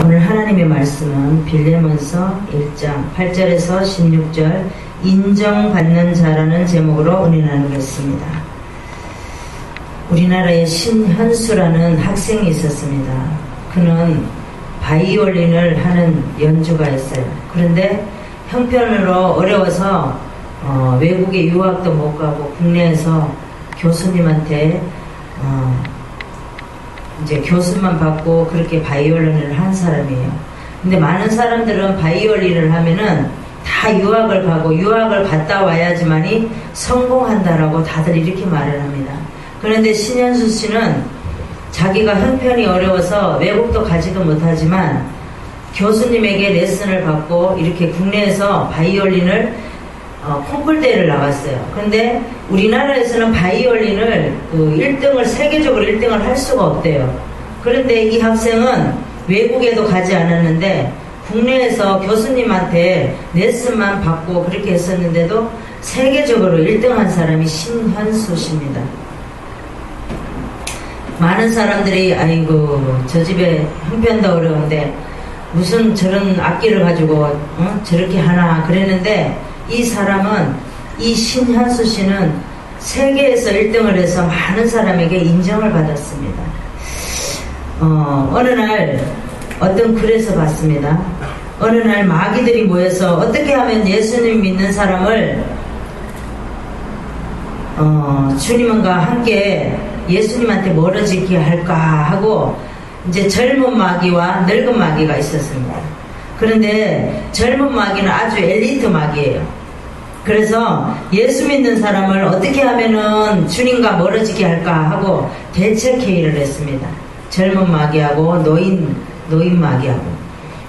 오늘 하나님의 말씀은 빌레몬서 1장 8절에서 16절 인정받는 자라는 제목으로 은혜 나누겠습니다. 우리나라에 신현수라는 학생이 있었습니다. 그는 바이올린을 하는 연주가 있어요. 그런데 형편으로 어려워서 외국에 유학도 못 가고 국내에서 교수님한테 이제 교수만 받고 그렇게 바이올린을 한 사람이에요. 근데 많은 사람들은 바이올린을 하면은 다 유학을 가고 유학을 갔다 와야지만이 성공한다라고 다들 이렇게 말을 합니다. 그런데 신현수 씨는 자기가 형편이 어려워서 외국도 가지도 못하지만 교수님에게 레슨을 받고 이렇게 국내에서 바이올린을 콩쿨대회를 나갔어요. 근데 우리나라에서는 바이올린을 1등을 세계적으로 1등을 할 수가 없대요. 그런데 이 학생은 외국에도 가지 않았는데 국내에서 교수님한테 레슨만 받고 그렇게 했었는데도 세계적으로 1등한 사람이 신현수 씨입니다. 많은 사람들이 아이고 저 집에 형편도 어려운데 무슨 저런 악기를 가지고 저렇게 하나 그랬는데 이 사람은 이 신현수 씨는 세계에서 1등을 해서 많은 사람에게 인정을 받았습니다. 어느 날 어떤 글에서 봤습니다. 어느 날 마귀들이 모여서 어떻게 하면 예수님 믿는 사람을 주님과 함께 예수님한테 멀어지게 할까 하고 이제 젊은 마귀와 늙은 마귀가 있었습니다. 그런데 젊은 마귀는 아주 엘리트 마귀예요. 그래서 예수 믿는 사람을 어떻게 하면은 주님과 멀어지게 할까 하고 대책회의를 했습니다. 젊은 마귀하고 노인 마귀하고.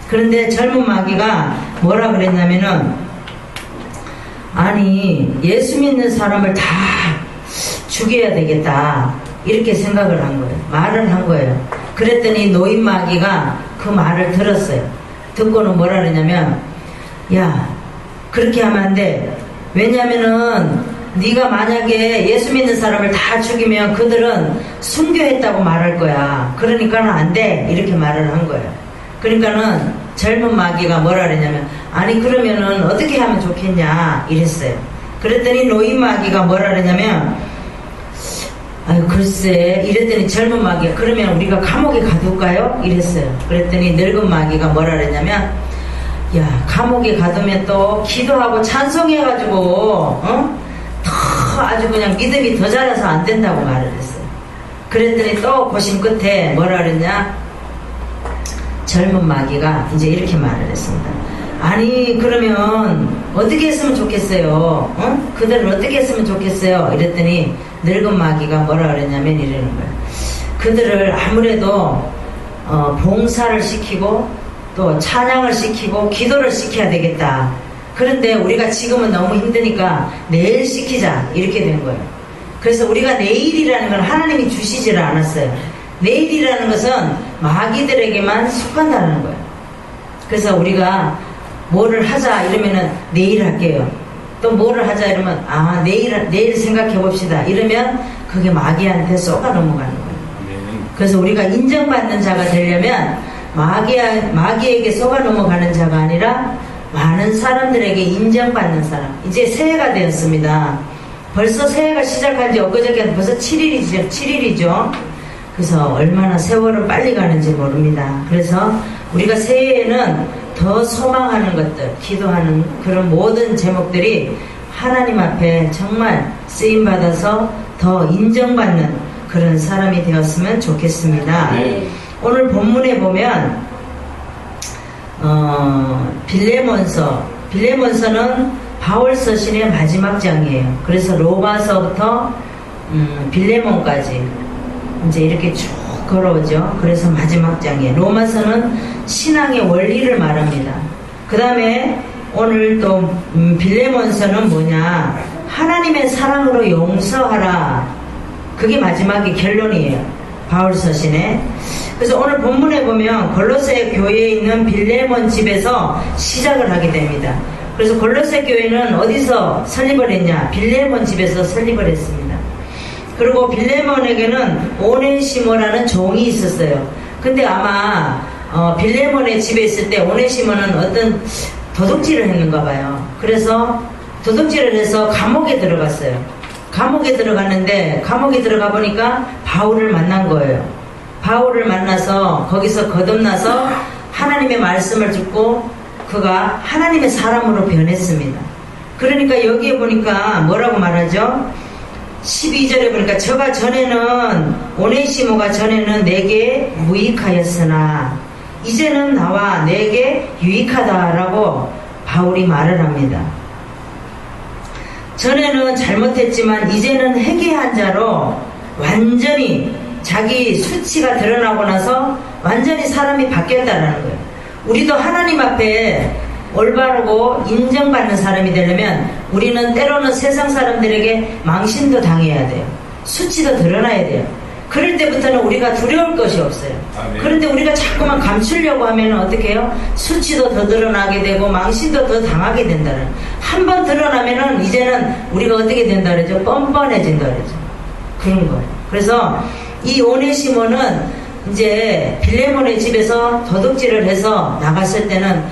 그런데 젊은 마귀가 뭐라 그랬냐면은 아니 예수 믿는 사람을 다 죽여야 되겠다 이렇게 생각을 한 거예요. 말을 한 거예요. 그랬더니 노인 마귀가 그 말을 들었어요. 듣고는 뭐라 그러냐면 야 그렇게 하면 안 돼. 왜냐면은 네가 만약에 예수 믿는 사람을 다 죽이면 그들은 순교했다고 말할 거야. 그러니까는 안 돼. 이렇게 말을 한 거예요. 그러니까는 젊은 마귀가 뭐라 그러냐면 아니 그러면은 어떻게 하면 좋겠냐 이랬어요. 그랬더니 노인 마귀가 뭐라 그러냐면 아유 글쎄 이랬더니 젊은 마귀가 그러면 우리가 감옥에 가둘까요? 이랬어요. 그랬더니 늙은 마귀가 뭐라 그랬냐면 야 감옥에 가두면 또 기도하고 찬송해가지고 더 아주 그냥 믿음이 더 자라서 안 된다고 말을 했어요. 그랬더니 또 고심 끝에 뭐라 그랬냐 젊은 마귀가 이제 이렇게 말을 했습니다. 아니 그러면 어떻게 했으면 좋겠어요? 그들은 어떻게 했으면 좋겠어요? 이랬더니 늙은 마귀가 뭐라 그랬냐면 이러는 거예요. 그들을 아무래도 봉사를 시키고 또 찬양을 시키고 기도를 시켜야 되겠다. 그런데 우리가 지금은 너무 힘드니까 내일 시키자 이렇게 된 거예요. 그래서 우리가 내일이라는 건 하나님이 주시지를 않았어요. 내일이라는 것은 마귀들에게만 속한다는 거예요. 그래서 우리가 뭐를 하자 이러면은 내일 할게요. 또 뭐를 하자 이러면 내일 생각해 봅시다 이러면 그게 마귀한테 쏘가 넘어가는 거예요. 그래서 우리가 인정받는 자가 되려면 마귀에게 쏘가 넘어가는 자가 아니라 많은 사람들에게 인정받는 사람. 이제 새해가 되었습니다. 벌써 새해가 시작한 지 엊그저께 벌써 7일이죠. 그래서 얼마나 세월은 빨리 가는지 모릅니다. 그래서 우리가 새해에는 더 소망하는 것들, 기도하는 그런 모든 제목들이 하나님 앞에 정말 쓰임받아서 더 인정받는 그런 사람이 되었으면 좋겠습니다. 오늘 본문에 보면 빌레몬서는 바울 서신의 마지막 장이에요. 그래서 로마서부터 빌레몬까지 이제 이렇게 쭉 걸어오죠. 그래서 마지막 장이에요. 로마서는 신앙의 원리를 말합니다. 그 다음에 오늘 또 빌레몬서는 뭐냐 하나님의 사랑으로 용서하라. 그게 마지막의 결론이에요. 바울 서신에. 그래서 오늘 본문에 보면 골로새 교회에 있는 빌레몬 집에서 시작을 하게 됩니다. 그래서 골로새 교회는 어디서 설립을 했냐? 빌레몬 집에서 설립을 했습니다. 그리고 빌레몬에게는 오네시모라는 종이 있었어요. 근데 아마 빌레몬의 집에 있을 때 오네시모는 어떤 도둑질을 했는가 봐요. 그래서 도둑질을 해서 감옥에 들어갔어요. 감옥에 들어갔는데 감옥에 들어가 보니까 바울을 만난 거예요. 바울을 만나서 거기서 거듭나서 하나님의 말씀을 듣고 그가 하나님의 사람으로 변했습니다. 그러니까 여기에 보니까 뭐라고 말하죠? 12절에 보니까 저가 전에는 오네시모가 전에는 내게 무익하였으나 이제는 나와 내게 유익하다라고 바울이 말을 합니다. 전에는 잘못했지만 이제는 회개한 자로 완전히 자기 수치가 드러나고 나서 완전히 사람이 바뀌었다라는 거예요. 우리도 하나님 앞에 올바르고 인정받는 사람이 되려면 우리는 때로는 세상 사람들에게 망신도 당해야 돼요. 수치도 드러나야 돼요. 그럴 때부터는 우리가 두려울 것이 없어요. 아멘. 그런데 우리가 자꾸만 감추려고 하면 어떻게 해요? 수치도 더 드러나게 되고 망신도 더 당하게 된다는. 한 번 드러나면은 이제는 우리가 어떻게 된다 그러죠? 뻔뻔해진다 그러죠. 그런 거예요. 그래서 이 오네시모는 이제 빌레몬의 집에서 도둑질을 해서 나갔을 때는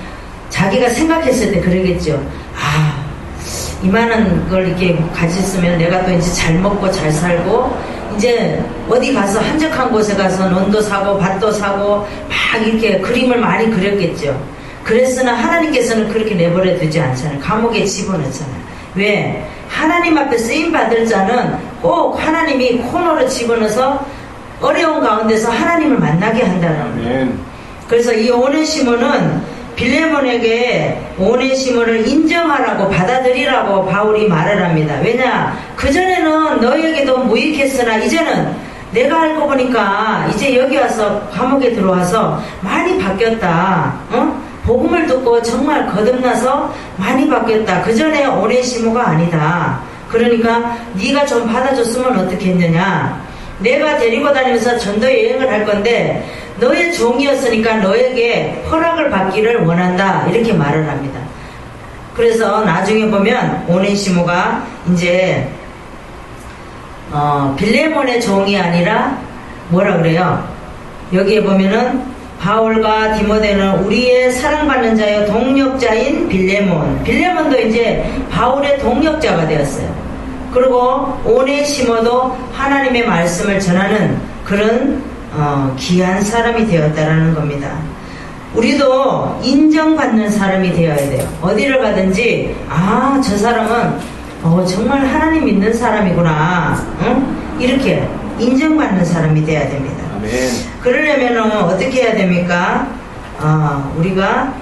자기가 생각했을 때 그러겠죠. 아, 이만한 걸 이렇게 가졌으면 내가 또 이제 잘 먹고 잘 살고 이제 어디 가서 한적한 곳에 가서 논도 사고 밭도 사고 막 이렇게 그림을 많이 그렸겠죠. 그랬으나 하나님께서는 그렇게 내버려 두지 않잖아요. 감옥에 집어넣잖아요. 왜? 하나님 앞에 쓰임받을 자는 꼭 하나님이 코너로 집어넣어서 어려운 가운데서 하나님을 만나게 한다는 거예요. 그래서 이 오네시모는 빌레몬에게 오네시모를 인정하라고 받아들이라고 바울이 말을 합니다. 왜냐? 그전에는 너에게도 무익했으나 이제는 내가 알고 보니까 이제 여기 와서 감옥에 들어와서 많이 바뀌었다. 복음을 듣고 정말 거듭나서 많이 바뀌었다. 그전에 오네시모가 아니다. 그러니까 네가 좀 받아줬으면 어떻게 했느냐. 내가 데리고 다니면서 전도 여행을 할 건데 너의 종이었으니까 너에게 허락을 받기를 원한다. 이렇게 말을 합니다. 그래서 나중에 보면 오네시모가 이제 빌레몬의 종이 아니라 뭐라 그래요? 여기에 보면은 바울과 디모데는 우리의 사랑받는 자여 동력자인 빌레몬. 빌레몬도 이제 바울의 동력자가 되었어요. 그리고 오네시모도 하나님의 말씀을 전하는 그런 귀한 사람이 되었다라는 겁니다. 우리도 인정받는 사람이 되어야 돼요. 어디를 가든지 저 사람은 정말 하나님 믿는 사람이구나. 이렇게 인정받는 사람이 되어야 됩니다. 아멘. 그러려면 어떻게 해야 됩니까? 우리가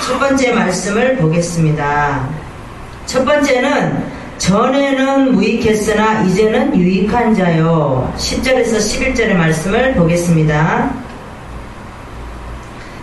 첫 번째 말씀을 보겠습니다. 첫 번째는 전에는 무익했으나 이제는 유익한 자요. 10절에서 11절의 말씀을 보겠습니다.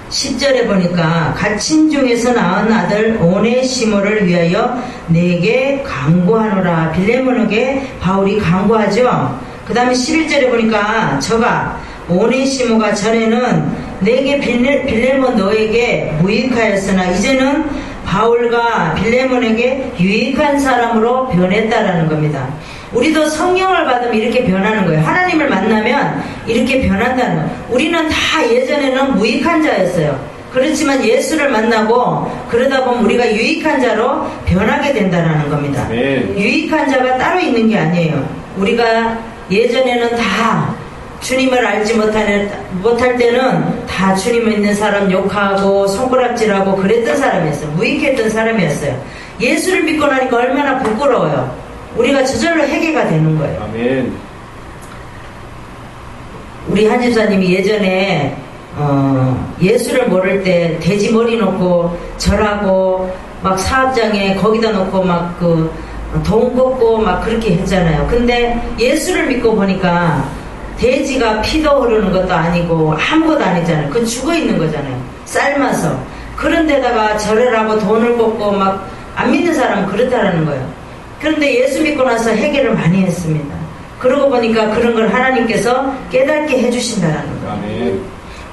10절에 보니까 갇힌 중에서 낳은 아들 오네시모를 위하여 내게 강구하노라. 빌레몬에게 바울이 강구하죠. 그 다음에 11절에 보니까 저가 오네시모가 전에는 내게 빌레몬 너에게 무익하였으나 이제는 바울과 빌레몬에게 유익한 사람으로 변했다라는 겁니다. 우리도 성령을 받으면 이렇게 변하는 거예요. 하나님을 만나면 이렇게 변한다는 거예요. 우리는 다 예전에는 무익한 자였어요. 그렇지만 예수를 만나고 그러다 보면 우리가 유익한 자로 변하게 된다는 겁니다. 네. 유익한 자가 따로 있는 게 아니에요. 우리가 예전에는 다 주님을 알지 못할 때는 다 주님 믿는 사람 욕하고 손가락질하고 그랬던 사람이었어요. 무익했던 사람이었어요. 예수를 믿고 나니까 얼마나 부끄러워요. 우리가 저절로 회개가 되는 거예요. 아멘. 우리 한 집사님이 예전에 예수를 모를 때 돼지 머리 놓고 절하고 막 사업장에 거기다 놓고 막 돈 꽂고 막 그렇게 했잖아요. 근데 예수를 믿고 보니까 돼지가 피도 흐르는 것도 아니고 아무것도 아니잖아요. 그건 죽어 있는 거잖아요. 삶아서. 그런 데다가 절을 하고 돈을 꽂고 막 안 믿는 사람은 그렇다라는 거예요. 그런데 예수 믿고 나서 회개를 많이 했습니다. 그러고 보니까 그런 걸 하나님께서 깨닫게 해주신다라는 거예요. 아멘.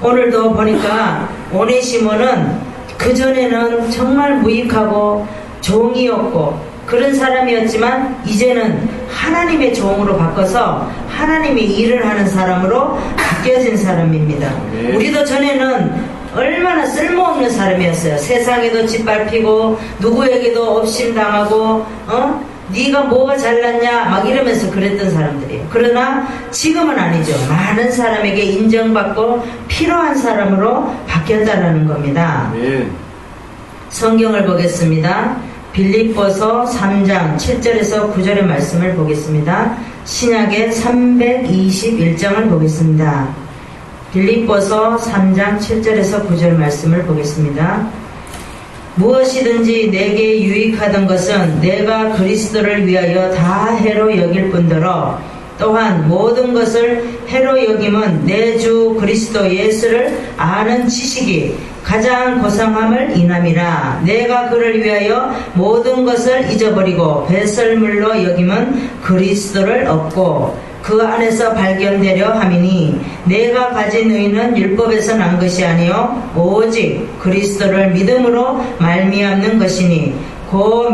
오늘도 보니까 오네시모는 그전에는 정말 무익하고 종이었고 그런 사람이었지만 이제는 하나님의 종으로 바꿔서 하나님의 일을 하는 사람으로 바뀌어진 사람입니다. 네. 우리도 전에는 얼마나 쓸모없는 사람이었어요. 세상에도 짓밟히고 누구에게도 업심당하고 네가 뭐가 잘났냐 막 이러면서 그랬던 사람들이에요. 그러나 지금은 아니죠. 많은 사람에게 인정받고 필요한 사람으로 바뀌었다는 겁니다. 네. 성경을 보겠습니다. 빌립보서 3장 7절에서 9절의 말씀을 보겠습니다. 신약의 321장을 보겠습니다. 빌립보서 3장 7절에서 9절 말씀을 보겠습니다. 무엇이든지 내게 유익하던 것은 내가 그리스도를 위하여 다 해로 여길 뿐더러 또한 모든 것을 해로 여김은 내 주 그리스도 예수를 아는 지식이 가장 고상함을 인함이라. 내가 그를 위하여 모든 것을 잊어버리고 배설물로 여김은 그리스도를 얻고 그 안에서 발견되려 함이니 내가 가진 의는 율법에서 난 것이 아니요 오직 그리스도를 믿음으로 말미암는 것이니 그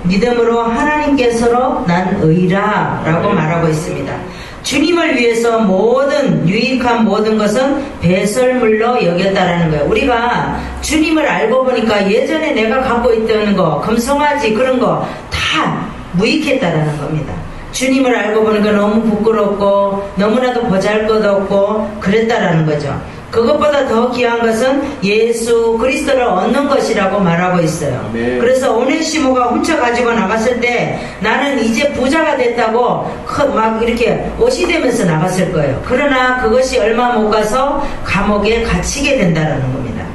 믿음으로 하나님께서로 난 의라 라고 말하고 있습니다. 주님을 위해서 유익한 모든 것은 배설물로 여겼다라는 거예요. 우리가 주님을 알고 보니까 예전에 내가 갖고 있던 거, 금송아지 그런 거 다 무익했다라는 겁니다. 주님을 알고 보니까 너무 부끄럽고 너무나도 보잘것없고 그랬다라는 거죠. 그것보다 더 귀한 것은 예수 그리스도를 얻는 것이라고 말하고 있어요. 네. 그래서 오네시모가 훔쳐가지고 나갔을 때 나는 이제 부자가 됐다고 막 이렇게 옷이 되면서 나갔을 거예요. 그러나 그것이 얼마 못 가서 감옥에 갇히게 된다는 겁니다.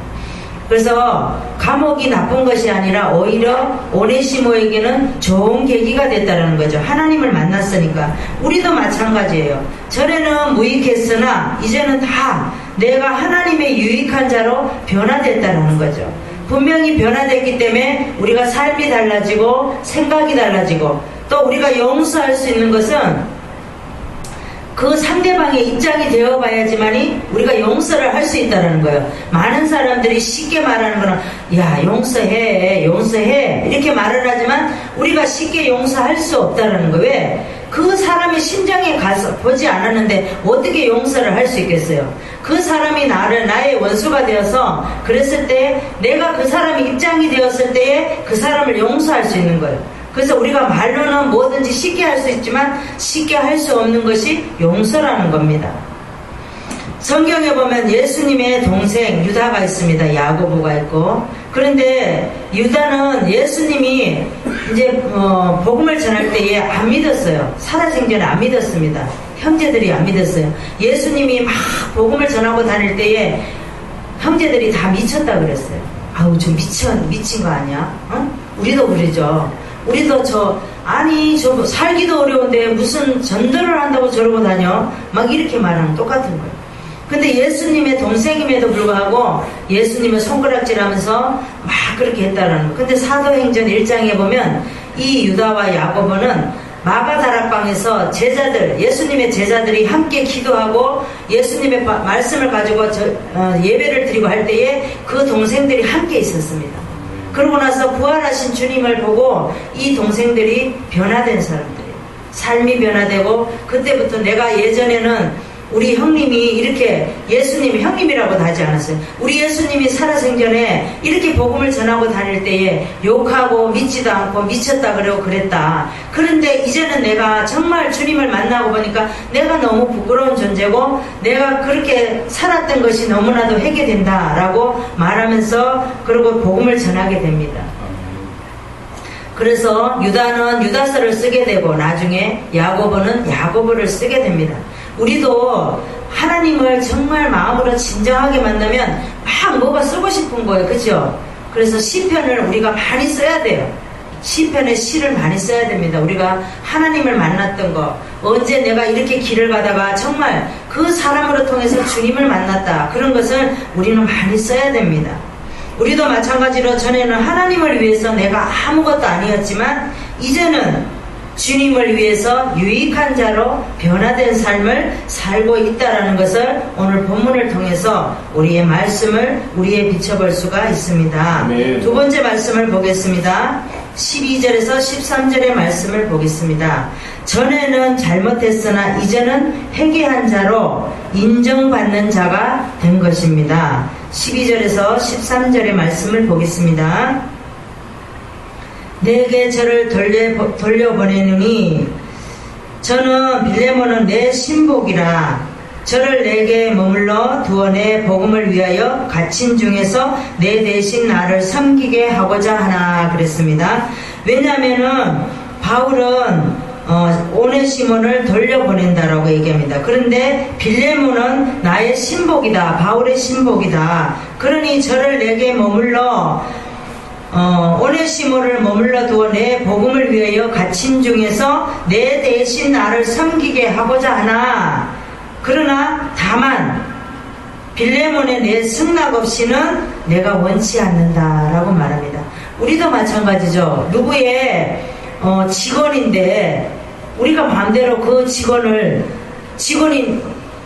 그래서 감옥이 나쁜 것이 아니라 오히려 오네시모에게는 좋은 계기가 됐다는 거죠. 하나님을 만났으니까. 우리도 마찬가지예요. 전에는 무익했으나 이제는 다 내가 하나님의 유익한 자로 변화됐다는 거죠. 분명히 변화됐기 때문에 우리가 삶이 달라지고 생각이 달라지고 또 우리가 용서할 수 있는 것은 그 상대방의 입장이 되어봐야지만이 우리가 용서를 할 수 있다는 거예요. 많은 사람들이 쉽게 말하는 거는 야 용서해 이렇게 말을 하지만 우리가 쉽게 용서할 수 없다는 거예요. 왜? 그 사람의 심장에 가서 보지 않았는데 어떻게 용서를 할 수 있겠어요? 그 사람이 나의 원수가 되어서 그랬을 때 내가 그 사람의 입장이 되었을 때에 그 사람을 용서할 수 있는 거예요. 그래서 우리가 말로는 뭐든지 쉽게 할 수 있지만 쉽게 할 수 없는 것이 용서라는 겁니다. 성경에 보면 예수님의 동생 유다가 있습니다. 야고보가 있고. 그런데 유다는 예수님이 이제 복음을 전할 때에 안 믿었어요. 살아생전에 안 믿었습니다. 형제들이 안 믿었어요. 예수님이 막 복음을 전하고 다닐 때에 형제들이 다 미쳤다 그랬어요. 아우 저 미친 거 아니야? 우리도 그러죠. 우리도 저 살기도 어려운데 무슨 전도를 한다고 저러고 다녀? 막 이렇게 말하는 똑같은 거예요. 근데 예수님의 동생임에도 불구하고 예수님을 손가락질하면서 막 그렇게 했다라는 거예요. 근데 사도행전 1장에 보면 이 유다와 야고보는 마가다락방에서 예수님의 제자들이 함께 기도하고 예수님의 말씀을 가지고 예배를 드리고 할 때에 그 동생들이 함께 있었습니다. 그러고 나서 부활하신 주님을 보고 이 동생들이 변화된 사람들이에요. 삶이 변화되고 그때부터 내가 예전에는 우리 형님이 이렇게 예수님이 형님이라고 하지 않았어요. 우리 예수님이 살아생전에 이렇게 복음을 전하고 다닐 때에 욕하고 믿지도 않고 미쳤다 그러고 그랬다. 그런데 이제는 내가 정말 주님을 만나고 보니까 내가 너무 부끄러운 존재고 내가 그렇게 살았던 것이 너무나도 회개된다라고 말하면서 그리고 복음을 전하게 됩니다. 그래서 유다는 유다서를 쓰게 되고 나중에 야고보는 야고보를 쓰게 됩니다. 우리도 하나님을 정말 마음으로 진정하게 만나면 막 뭐가 쓰고 싶은 거예요. 그죠? 그래서 시편을 우리가 많이 써야 돼요. 시편의 시를 많이 써야 됩니다. 우리가 하나님을 만났던 거, 언제 내가 이렇게 길을 가다가 정말 그 사람으로 통해서 주님을 만났다, 그런 것을 우리는 많이 써야 됩니다. 우리도 마찬가지로 전에는 하나님을 위해서 내가 아무것도 아니었지만 이제는 주님을 위해서 유익한 자로 변화된 삶을 살고 있다는 것을 오늘 본문을 통해서 우리의 말씀을 우리에 비춰볼 수가 있습니다. 네. 두 번째 말씀을 보겠습니다. 12절에서 13절의 말씀을 보겠습니다. 전에는 잘못했으나 이제는 회개한 자로 인정받는 자가 된 것입니다. 12절에서 13절의 말씀을 보겠습니다. 내게 저를 돌려보내느니 저는 빌레몬은 내 신복이라 저를 내게 머물러 두어 내 복음을 위하여 갇힌 중에서 내 대신 나를 섬기게 하고자 하나 그랬습니다. 왜냐하면은 바울은 오네시몬을 돌려보낸다라고 얘기합니다. 그런데 빌레몬은 나의 신복이다, 바울의 신복이다. 그러니 저를 내게 머물러 오네시모를 머물러 두어 내 복음을 위하여 갇힌 중에서 내 대신 나를 섬기게 하고자 하나 그러나 다만 빌레몬의 내 승낙 없이는 내가 원치 않는다라고 말합니다. 우리도 마찬가지죠. 누구의 직원인데 우리가 마음대로 그 직원이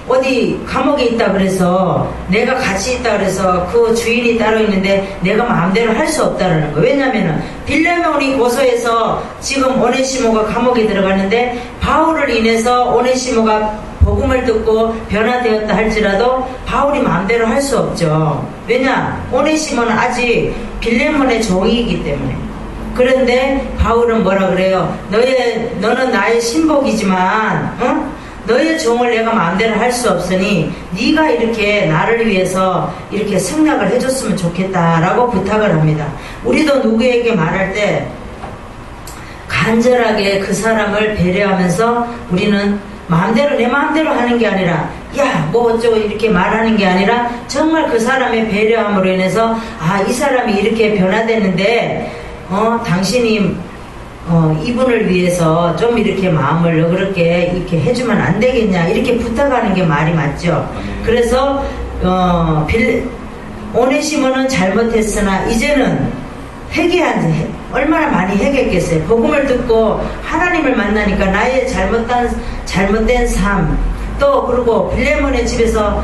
어디 감옥에 있다 그래서 내가 같이 있다 그래서 그 주인이 따로 있는데 내가 마음대로 할 수 없다라는 거예요. 왜냐하면 빌레몬이 고소해서 지금 오네시모가 감옥에 들어갔는데 바울을 인해서 오네시모가 복음을 듣고 변화되었다 할지라도 바울이 마음대로 할 수 없죠. 왜냐? 오네시모는 아직 빌레몬의 종이기 때문에. 그런데 바울은 뭐라 그래요? 너는 나의 신복이지만 너의 종을 내가 마음대로 할 수 없으니 네가 이렇게 나를 위해서 이렇게 승낙을 해줬으면 좋겠다라고 부탁을 합니다. 우리도 누구에게 말할 때 간절하게 그 사람을 배려하면서 우리는 내 마음대로 하는 게 아니라 야 뭐 어쩌고 이렇게 말하는 게 아니라 정말 그 사람의 배려함으로 인해서 이 사람이 이렇게 변화됐는데 당신이 이분을 위해서 좀 이렇게 마음을 너그럽게 이렇게 해주면 안 되겠냐 이렇게 부탁하는 게 말이 맞죠. 그래서 오네시모는 잘못했으나 이제는 얼마나 많이 회개했겠어요. 복음을 듣고 하나님을 만나니까 나의 잘못된 삶 또 그리고 빌레몬의 집에서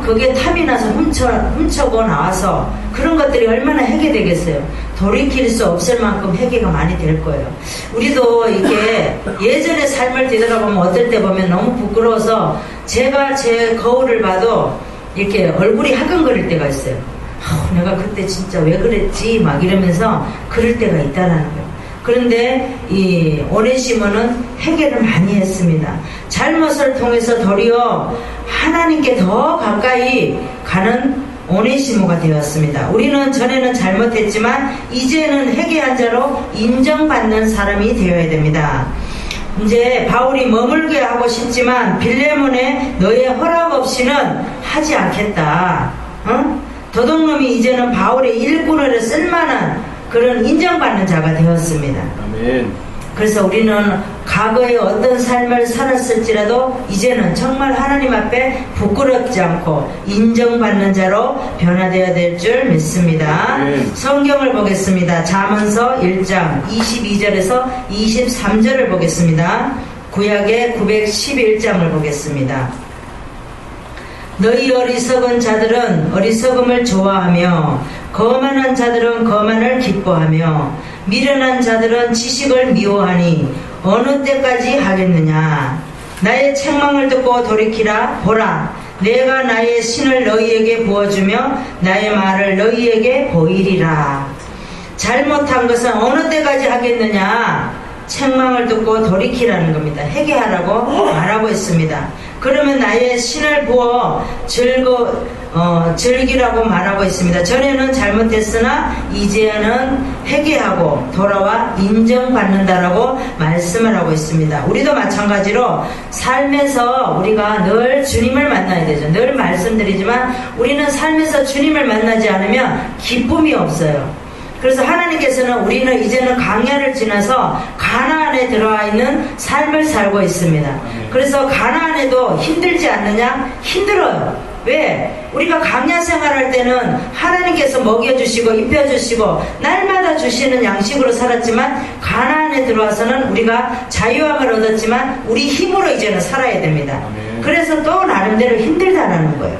그게 탐이 나서 훔쳐고 나와서 그런 것들이 얼마나 회개되겠어요. 돌이킬 수 없을 만큼 회개가 많이 될 거예요. 우리도 이렇게 예전의 삶을 되돌아보면 어떨 때 보면 너무 부끄러워서 제가 제 거울을 봐도 이렇게 얼굴이 화끈거릴 때가 있어요. 내가 그때 진짜 왜 그랬지 막 이러면서 그럴 때가 있다라는 거예요. 그런데 이 오네시모는 회개를 많이 했습니다. 잘못을 통해서 도리어 하나님께 더 가까이 가는 오네시모가 되었습니다. 우리는 전에는 잘못했지만 이제는 회개한 자로 인정받는 사람이 되어야 됩니다. 이제 바울이 머물게 하고 싶지만 빌레몬의 너의 허락 없이는 하지 않겠다. 도둑놈이 이제는 바울의 일꾼으로 쓸만한 그런 인정받는 자가 되었습니다. 아멘. 그래서 우리는 과거에 어떤 삶을 살았을지라도 이제는 정말 하나님 앞에 부끄럽지 않고 인정받는 자로 변화되어야 될 줄 믿습니다. 아멘. 성경을 보겠습니다. 잠언서 1장 22절에서 23절을 보겠습니다. 구약의 911장을 보겠습니다. 너희 어리석은 자들은 어리석음을 좋아하며 거만한 자들은 거만을 기뻐하며 미련한 자들은 지식을 미워하니 어느 때까지 하겠느냐. 나의 책망을 듣고 돌이키라. 보라, 내가 나의 신을 너희에게 부어주며 나의 말을 너희에게 보이리라. 잘못한 것은 어느 때까지 하겠느냐. 책망을 듣고 돌이키라는 겁니다. 회개하라고 말하고 있습니다. 그러면 나의 신을 부어 즐기라고 말하고 있습니다. 전에는 잘못했으나 이제는 회개하고 돌아와 인정받는다라고 말씀을 하고 있습니다. 우리도 마찬가지로 삶에서 우리가 늘 주님을 만나야 되죠. 늘 말씀드리지만 우리는 삶에서 주님을 만나지 않으면 기쁨이 없어요. 그래서 하나님께서는 우리는 이제는 광야를 지나서 가나안에 들어와 있는 삶을 살고 있습니다. 그래서 가나안에도 힘들지 않느냐? 힘들어요. 왜? 우리가 광야 생활할 때는 하나님께서 먹여주시고 입혀주시고 날마다 주시는 양식으로 살았지만 가나안에 들어와서는 우리가 자유함을 얻었지만 우리 힘으로 이제는 살아야 됩니다. 그래서 또 나름대로 힘들다라는 거예요.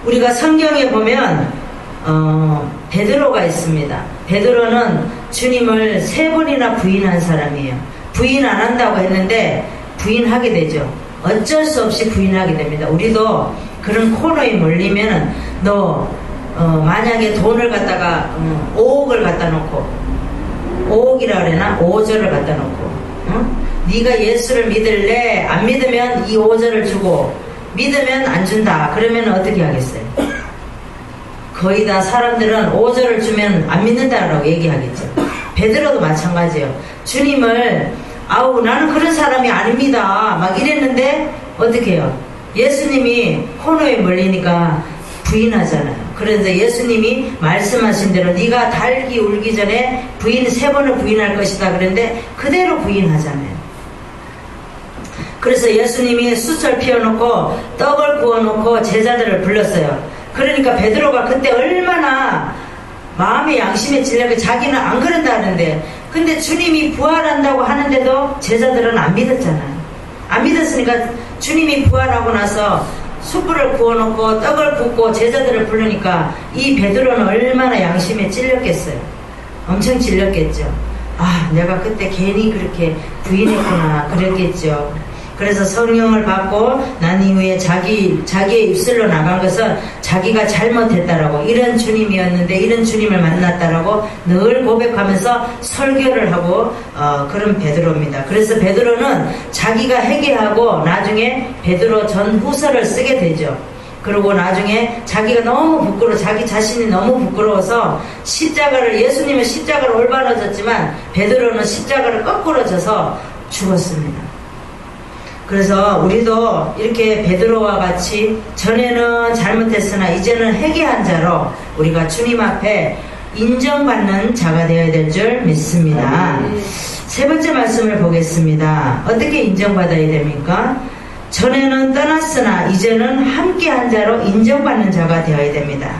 우리가 성경에 보면 베드로가 있습니다. 베드로는 주님을 3번이나 부인한 사람이에요. 부인 안 한다고 했는데 부인하게 되죠. 어쩔 수 없이 부인하게 됩니다. 우리도 그런 코너에 몰리면은 만약에 돈을 갖다가 5억을 갖다 놓고 5억이라 그러나 5조를 갖다 놓고 네가 예수를 믿을래? 안 믿으면 이 5조를 주고 믿으면 안 준다. 그러면 어떻게 하겠어요? 거의 다 사람들은 5조를 주면 안 믿는다라고 얘기하겠죠. 베드로도 마찬가지예요. 주님을 나는 그런 사람이 아닙니다 막 이랬는데 어떻게 해요? 예수님이 코너에 몰리니까 부인하잖아요. 그래서 예수님이 말씀하신 대로 네가 달기 울기 전에 3번을 부인할 것이다 그랬는데 그대로 부인하잖아요. 그래서 예수님이 숯을 피워놓고 떡을 구워놓고 제자들을 불렀어요. 그러니까 베드로가 그때 얼마나 마음의 양심에 찔려서 자기는 안 그런다는데, 근데 주님이 부활한다고 하는데도 제자들은 안 믿었잖아요. 안 믿었으니까 주님이 부활하고 나서 숯불을 구워놓고 떡을 굽고 제자들을 부르니까 이 베드로는 얼마나 양심에 찔렸겠어요. 엄청 찔렸겠죠. 내가 그때 괜히 그렇게 부인했구나 그랬겠죠. 그래서 성령을 받고 난 이후에 자기의 입술로 나간 것은 자기가 잘못했다라고, 이런 주님이었는데 이런 주님을 만났다라고 늘 고백하면서 설교를 하고 그런 베드로입니다. 그래서 베드로는 자기가 회개하고 나중에 베드로 전후서를 쓰게 되죠. 그리고 나중에 자기가 너무 자기 자신이 너무 부끄러워서 예수님은 십자가를 올바로 졌지만 베드로는 십자가를 거꾸로 져서 죽었습니다. 그래서 우리도 이렇게 베드로와 같이 전에는 잘못했으나 이제는 회개한 자로 우리가 주님 앞에 인정받는 자가 되어야 될 줄 믿습니다. 3번째 말씀을 보겠습니다. 어떻게 인정받아야 됩니까? 전에는 떠났으나 이제는 함께한 자로 인정받는 자가 되어야 됩니다.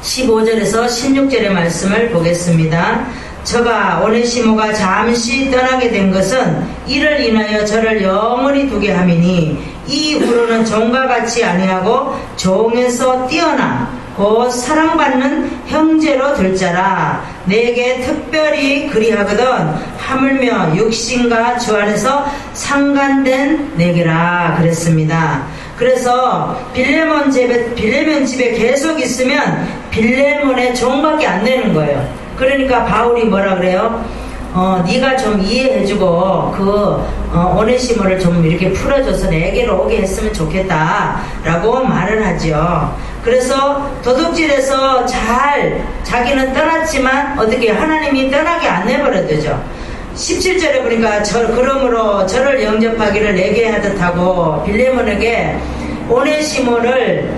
15절에서 16절의 말씀을 보겠습니다. 저가 오네시모가 잠시 떠나게 된 것은 이를 인하여 저를 영원히 두게 함이니 이후로는 종과 같이 아니하고 종에서 뛰어나 곧 사랑받는 형제로 될 자라. 내게 특별히 그리하거든 하물며 육신과 주 안에서 상관된 내게라 그랬습니다. 그래서 빌레몬 집에 계속 있으면 빌레몬의 종밖에 안 되는 거예요. 그러니까 바울이 뭐라 그래요? 네가 좀 이해해주고 오네시모를 좀 이렇게 풀어줘서 내게로 오게 했으면 좋겠다라고 말을 하죠. 그래서 도둑질에서 자기는 떠났지만 어떻게 하나님이 떠나게 안 내버려두죠. 17절에 보니까 그러므로 저를 영접하기를 내게 하듯 하고 빌레몬에게 오네시모를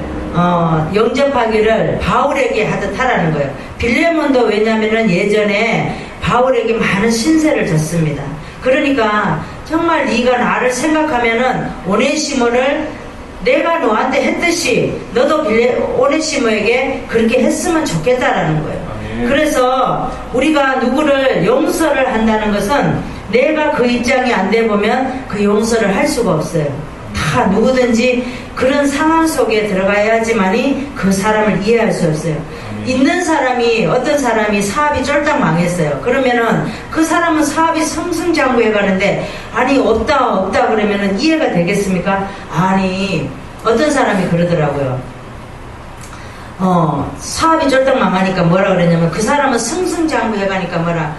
영접하기를 바울에게 하듯 하라는 거예요. 빌레몬도 왜냐면은 예전에 바울에게 많은 신세를 졌습니다. 그러니까 정말 네가 나를 생각하면은 오네시모를 내가 너한테 했듯이 너도 오네시모에게 그렇게 했으면 좋겠다라는 거예요. 그래서 우리가 누구를 용서를 한다는 것은 내가 그 입장이 안 돼 보면 그 용서를 할 수가 없어요. 다 누구든지 그런 상황 속에 들어가야지만이 그 사람을 이해할 수 없어요. 어떤 사람이 사업이 쫄딱 망했어요. 그러면은 그 사람은 사업이 승승장구해 가는데 없다 그러면은 이해가 되겠습니까? 어떤 사람이 그러더라고요. 사업이 쫄딱 망하니까 뭐라 그러냐면 그 사람은 승승장구해 가니까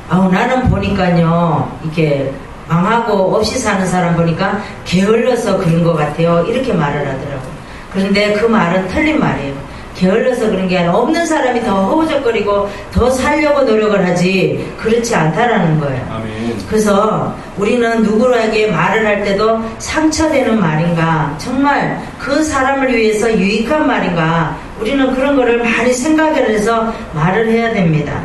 나는 보니까요 이게 망하고 없이 사는 사람 보니까 게을러서 그런 것 같아요. 이렇게 말을 하더라고요. 그런데 그 말은 틀린 말이에요. 게을러서 그런 게 아니라 없는 사람이 더 허우적거리고 더 살려고 노력을 하지 그렇지 않다라는 거예요. 아멘. 그래서 우리는 누구에게 말을 할 때도 상처되는 말인가, 정말 그 사람을 위해서 유익한 말인가, 우리는 그런 거를 많이 생각을 해서 말을 해야 됩니다.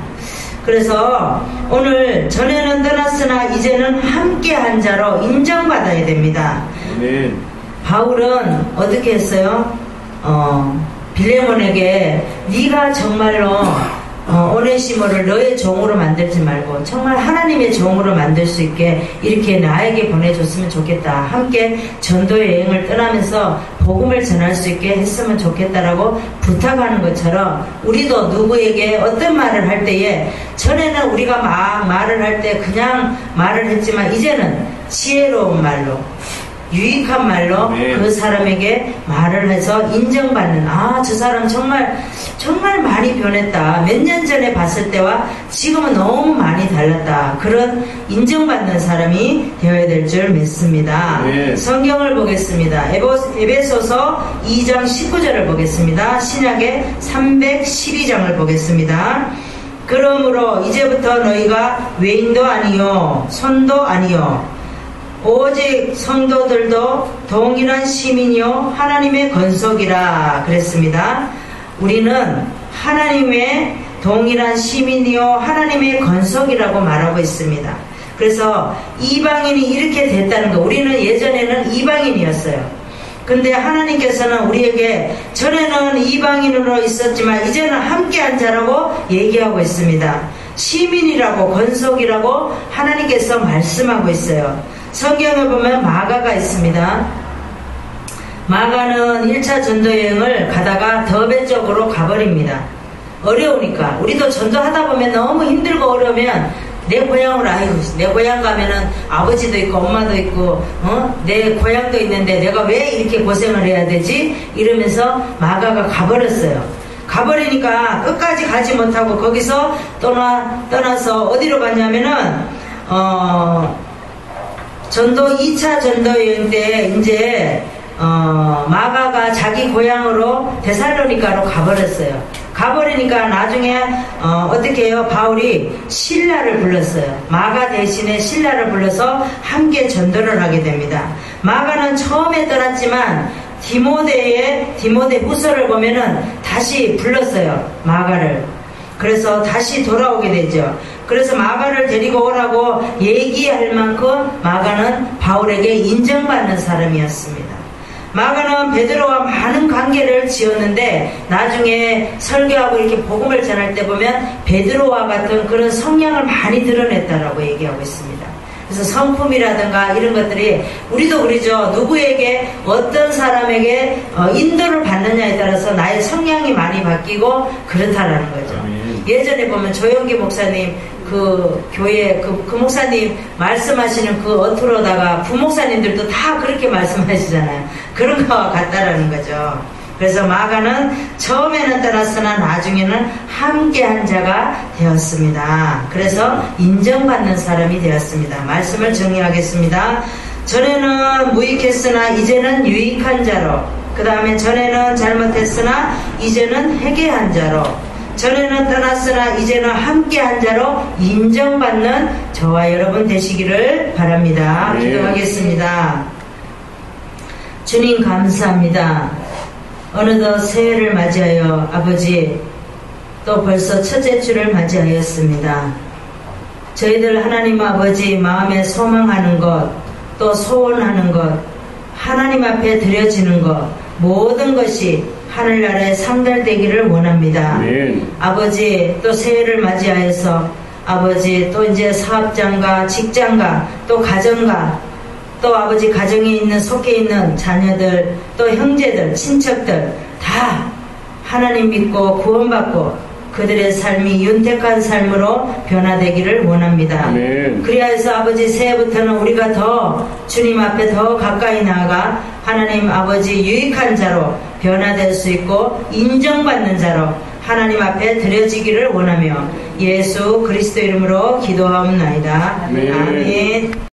그래서 오늘 전에는 떠났으나 이제는 함께한 자로 인정받아야 됩니다. 아멘. 바울은 어떻게 했어요? 빌레몬에게 네가 정말로 오네시모를 너의 종으로 만들지 말고 정말 하나님의 종으로 만들 수 있게 이렇게 나에게 보내줬으면 좋겠다. 함께 전도 여행을 떠나면서 복음을 전할 수 있게 했으면 좋겠다라고 부탁하는 것처럼 우리도 누구에게 어떤 말을 할 때에 전에는 우리가 막 말을 할 때 그냥 말을 했지만 이제는 지혜로운 말로 유익한 말로 그 사람에게 말을 해서 인정받는 저 사람 정말 많이 변했다. 몇 년 전에 봤을 때와 지금은 너무 많이 달랐다. 그런 인정받는 사람이 되어야 될 줄 믿습니다. 성경을 보겠습니다. 에베소서 2장 19절을 보겠습니다. 신약의 312장을 보겠습니다. 그러므로 이제부터 너희가 외인도 아니요 손도 아니요 오직 성도들도 동일한 시민이요 하나님의 건속이라 그랬습니다. 우리는 하나님의 동일한 시민이요 하나님의 건속이라고 말하고 있습니다. 그래서 이방인이 이렇게 됐다는 거, 우리는 예전에는 이방인이었어요. 근데 하나님께서는 우리에게 전에는 이방인으로 있었지만 이제는 함께한 자라고 얘기하고 있습니다. 시민이라고 건속이라고 하나님께서 말씀하고 있어요. 성경에 보면 마가가 있습니다. 마가는 1차 전도여행을 가다가 더베 쪽으로 가버립니다. 어려우니까. 우리도 전도하다 보면 너무 힘들고 어려우면 내 고향으로, 내 고향 가면은 아버지도 있고 엄마도 있고 내 고향도 있는데 내가 왜 이렇게 고생을 해야 되지? 이러면서 마가가 가버렸어요. 가버리니까 끝까지 가지 못하고 거기서 떠나서 어디로 갔냐면은 2차 전도여행 때 이제 마가가 자기 고향으로 데살로니가로 가버렸어요. 가버리니까 나중에 어떻게 해요? 바울이 실라를 불렀어요. 마가 대신에 실라를 불러서 함께 전도를 하게 됩니다. 마가는 처음에 떠났지만 디모데 후서를 보면은 다시 불렀어요. 마가를. 그래서 다시 돌아오게 되죠. 그래서 마가를 데리고 오라고 얘기할 만큼 마가는 바울에게 인정받는 사람이었습니다. 마가는 베드로와 많은 관계를 지었는데 나중에 설교하고 이렇게 복음을 전할 때 보면 베드로와 같은 그런 성향을 많이 드러냈다라고 얘기하고 있습니다. 그래서 성품이라든가 이런 것들이 우리도 그러죠. 누구에게 어떤 사람에게 인도를 받느냐에 따라서 나의 성향이 많이 바뀌고 그렇다라는 거죠. 예전에 보면 조영기 목사님 그 교회 그 목사님 말씀하시는 그 어투로다가 부목사님들도 다 그렇게 말씀하시잖아요. 그런 거와 같다라는 거죠. 그래서 마가는 처음에는 떠났으나 나중에는 함께한 자가 되었습니다. 그래서 인정받는 사람이 되었습니다. 말씀을 정리하겠습니다. 전에는 무익했으나 이제는 유익한 자로, 그 다음에 전에는 잘못했으나 이제는 회개한 자로, 전에는 떠났으나 이제는 함께한 자로 인정받는 저와 여러분 되시기를 바랍니다. 기도하겠습니다. 주님 감사합니다. 어느덧 새해를 맞이하여 아버지 또 벌써 첫째 주를 맞이하였습니다. 저희들 하나님 아버지 마음에 소망하는 것, 또 소원하는 것, 하나님 앞에 드려지는 것, 모든 것이 하늘나라에 상달되기를 원합니다. 아버지 또 새해를 맞이하여서 아버지 또 이제 사업장과 직장과 또 가정과 또 아버지 가정에 있는 속해 있는 자녀들 또 형제들 친척들 다 하나님 믿고 구원받고 그들의 삶이 윤택한 삶으로 변화되기를 원합니다. 그리하여서 아버지 새해부터는 우리가 더 주님 앞에 더 가까이 나아가 하나님 아버지 유익한 자로 변화될 수 있고 인정받는 자로 하나님 앞에 드려지기를 원하며 예수 그리스도 이름으로 기도하옵나이다. 아멘.